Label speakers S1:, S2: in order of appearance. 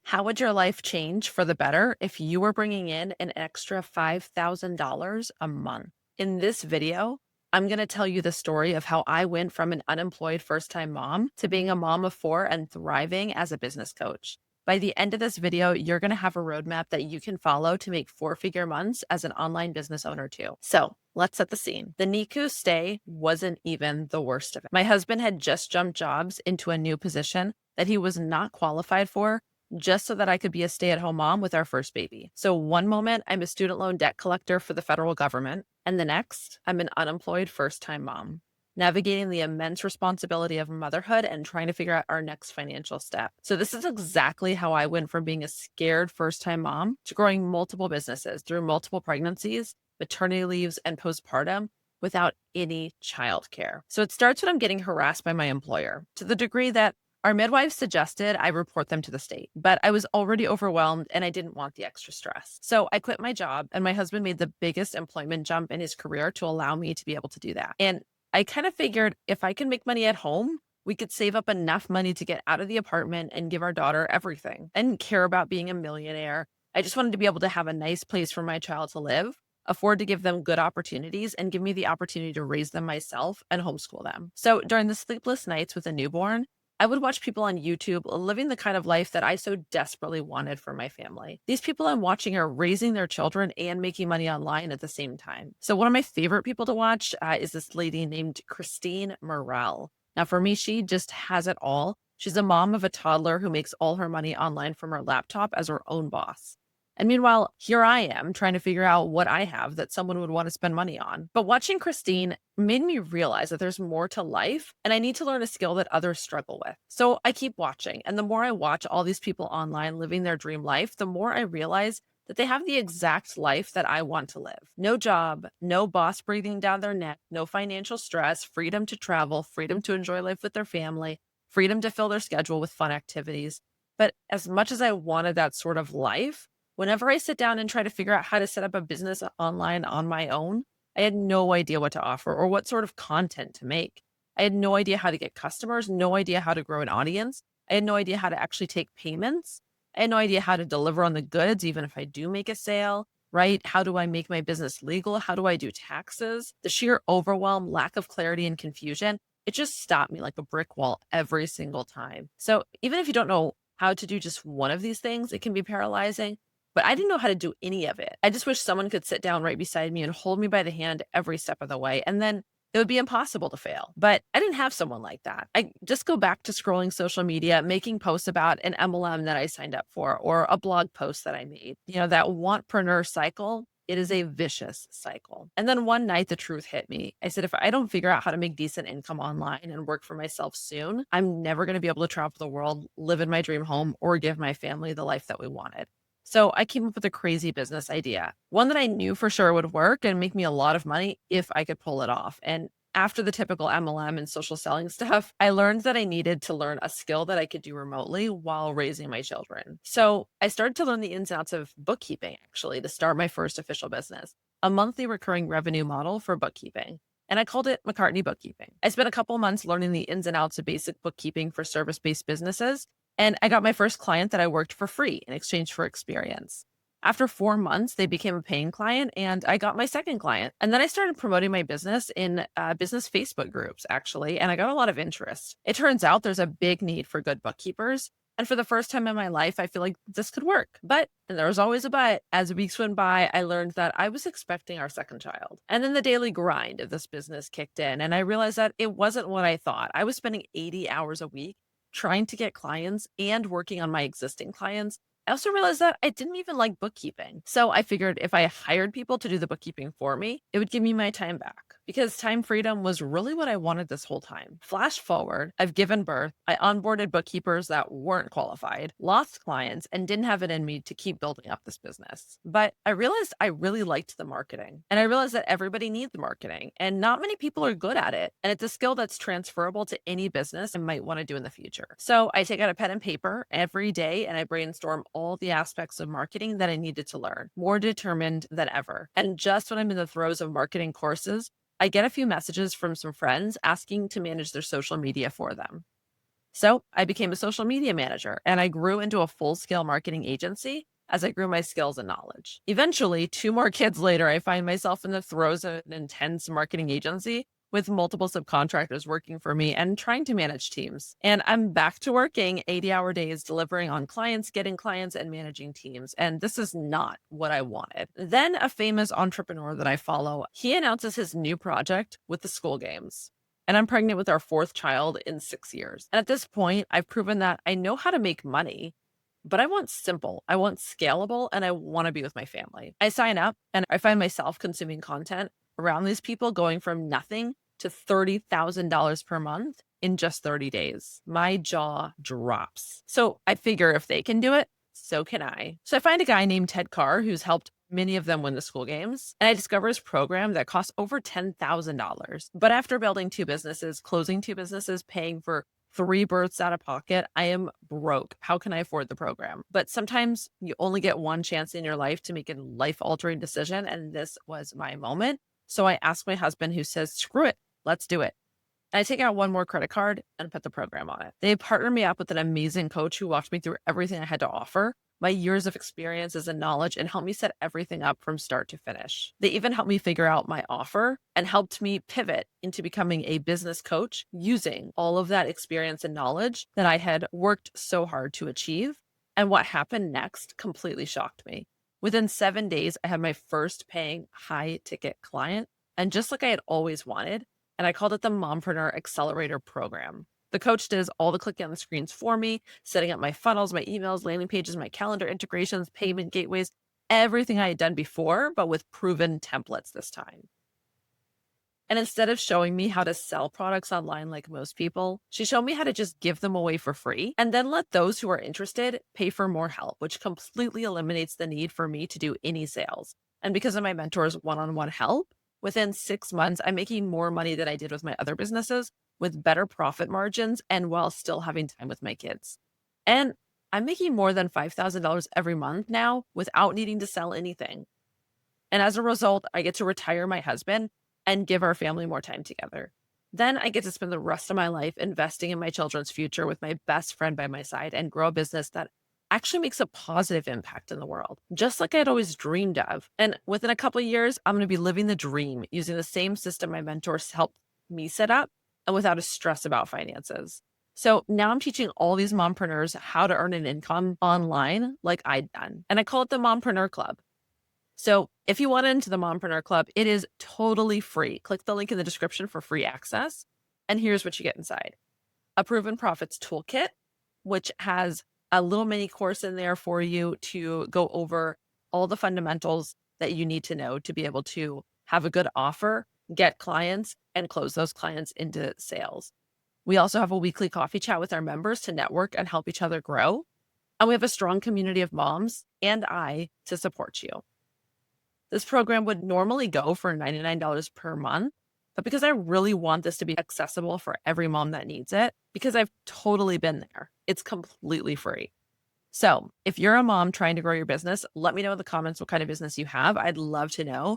S1: How would your life change for the better if you were bringing in an extra $5,000 a month? In this video, I'm going to tell you the story of how I went from an unemployed first time mom to being a mom of four and thriving as a business coach. By the end of this video, you're going to have a roadmap that you can follow to make four-figure months as an online business owner too. So let's set the scene. The NICU stay wasn't even the worst of it. My husband had just jumped jobs into a new position that he was not qualified for just so that I could be a stay-at-home mom with our first baby. So one moment I'm a student loan debt collector for the federal government, and the next I'm an unemployed first-time mom, navigating the immense responsibility of motherhood and trying to figure out our next financial step. So this is exactly how I went from being a scared first-time mom to growing multiple businesses through multiple pregnancies, maternity leaves, and postpartum without any childcare. So it starts when I'm getting harassed by my employer to the degree that our midwives suggested I report them to the state, but I was already overwhelmed and I didn't want the extra stress. So I quit my job, and my husband made the biggest employment jump in his career to allow me to be able to do that. And I kind of figured if I can make money at home, we could save up enough money to get out of the apartment and give our daughter everything. I didn't care about being a millionaire. I just wanted to be able to have a nice place for my child to live, afford to give them good opportunities, and give me the opportunity to raise them myself and homeschool them. So during the sleepless nights with a newborn, I would watch people on YouTube living the kind of life that I so desperately wanted for my family. These people I'm watching are raising their children and making money online at the same time. So one of my favorite people to watch is this lady named Christine Morel. Now for me, she just has it all. She's a mom of a toddler who makes all her money online from her laptop as her own boss. And meanwhile, here I am trying to figure out what I have that someone would want to spend money on. But watching Christine made me realize that there's more to life and I need to learn a skill that others struggle with. So I keep watching. And the more I watch all these people online living their dream life, the more I realize that they have the exact life that I want to live. No job, no boss breathing down their neck, no financial stress, freedom to travel, freedom to enjoy life with their family, freedom to fill their schedule with fun activities. But as much as I wanted that sort of life, whenever I sit down and try to figure out how to set up a business online on my own, I had no idea what to offer or what sort of content to make. I had no idea how to get customers, no idea how to grow an audience. I had no idea how to actually take payments. I had no idea how to deliver on the goods, even if I do make a sale, right? How do I make my business legal? How do I do taxes? The sheer overwhelm, lack of clarity, and confusion, it just stopped me like a brick wall every single time. So even if you don't know how to do just one of these things, it can be paralyzing. But I didn't know how to do any of it. I just wish someone could sit down right beside me and hold me by the hand every step of the way. And then it would be impossible to fail. But I didn't have someone like that. I just go back to scrolling social media, making posts about an MLM that I signed up for or a blog post that I made. That wantpreneur cycle, it is a vicious cycle. And then one night the truth hit me. I said, if I don't figure out how to make decent income online and work for myself soon, I'm never going to be able to travel the world, live in my dream home, or give my family the life that we wanted. So I came up with a crazy business idea, one that I knew for sure would work and make me a lot of money if I could pull it off. And after the typical MLM and social selling stuff, I learned that I needed to learn a skill that I could do remotely while raising my children. So I started to learn the ins and outs of bookkeeping, actually, to start my first official business, a monthly recurring revenue model for bookkeeping. And I called it McCartney Bookkeeping. I spent a couple months learning the ins and outs of basic bookkeeping for service-based businesses, and I got my first client that I worked for free in exchange for experience. After 4 months, they became a paying client and I got my second client. And then I started promoting my business in business Facebook groups, actually, and I got a lot of interest. It turns out there's a big need for good bookkeepers. And for the first time in my life, I feel like this could work. But, and there was always a but, as weeks went by, I learned that I was expecting our second child. And then the daily grind of this business kicked in, and I realized that it wasn't what I thought. I was spending 80 hours a week trying to get clients and working on my existing clients. I also realized that I didn't even like bookkeeping. So I figured if I hired people to do the bookkeeping for me, it would give me my time back because time freedom was really what I wanted this whole time. Flash forward, I've given birth. I onboarded bookkeepers that weren't qualified, lost clients, and didn't have it in me to keep building up this business. But I realized I really liked the marketing, and I realized that everybody needs marketing and not many people are good at it. And it's a skill that's transferable to any business I might want to do in the future. So I take out a pen and paper every day and I brainstorm all the aspects of marketing that I needed to learn, more determined than ever. And just when I'm in the throes of marketing courses, I get a few messages from some friends asking to manage their social media for them. So I became a social media manager and I grew into a full scale marketing agency as I grew my skills and knowledge. Eventually, 2 more kids later, I find myself in the throes of an intense marketing agency with multiple subcontractors working for me and trying to manage teams. And I'm back to working 80-hour days, delivering on clients, getting clients, and managing teams. And this is not what I wanted. Then a famous entrepreneur that I follow, he announces his new project with the school games. And I'm pregnant with our 4th child in 6 years. And at this point, I've proven that I know how to make money, but I want simple, I want scalable, and I want to be with my family. I sign up and I find myself consuming content around these people going from nothing to $30,000 per month in just 30 days. My jaw drops. So I figure if they can do it, so can I. So I find a guy named Ted Carr who's helped many of them win the school games. And I discover his program that costs over $10,000. But after building 2 businesses, closing 2 businesses, paying for 3 births out of pocket, I am broke. How can I afford the program? But sometimes you only get one chance in your life to make a life altering decision. And this was my moment. So I asked my husband, who says, screw it, let's do it. And I take out one more credit card and put the program on it. They partnered me up with an amazing coach who walked me through everything I had to offer, my years of experiences and knowledge, and helped me set everything up from start to finish. They even helped me figure out my offer and helped me pivot into becoming a business coach using all of that experience and knowledge that I had worked so hard to achieve. And what happened next completely shocked me. Within 7 days, I had my first paying high ticket client. And just like I had always wanted, and I called it the Mompreneur Accelerator Program. The coach does all the clicking on the screens for me, setting up my funnels, my emails, landing pages, my calendar integrations, payment gateways, everything I had done before, but with proven templates this time. And instead of showing me how to sell products online like most people, she showed me how to just give them away for free and then let those who are interested pay for more help, which completely eliminates the need for me to do any sales. And because of my mentor's one-on-one help, within 6 months, I'm making more money than I did with my other businesses with better profit margins and while still having time with my kids. And I'm making more than $5,000 every month now without needing to sell anything. And as a result, I get to retire my husband and give our family more time together. Then I get to spend the rest of my life investing in my children's future with my best friend by my side and grow a business that actually makes a positive impact in the world, just like I'd always dreamed of. And within a couple of years, I'm going to be living the dream using the same system my mentors helped me set up and without a stress about finances. So now I'm teaching all these mompreneurs how to earn an income online like I'd done. And I call it the Mompreneur Club. So if you want into the Mompreneur Club, it is totally free. Click the link in the description for free access. And here's what you get inside: a proven profits toolkit, which has a little mini course in there for you to go over all the fundamentals that you need to know to be able to have a good offer, get clients, and close those clients into sales. We also have a weekly coffee chat with our members to network and help each other grow. And we have a strong community of moms and I to support you. This program would normally go for $99 per month, but because I really want this to be accessible for every mom that needs it, because I've totally been there, it's completely free. So if you're a mom trying to grow your business, let me know in the comments what kind of business you have. I'd love to know.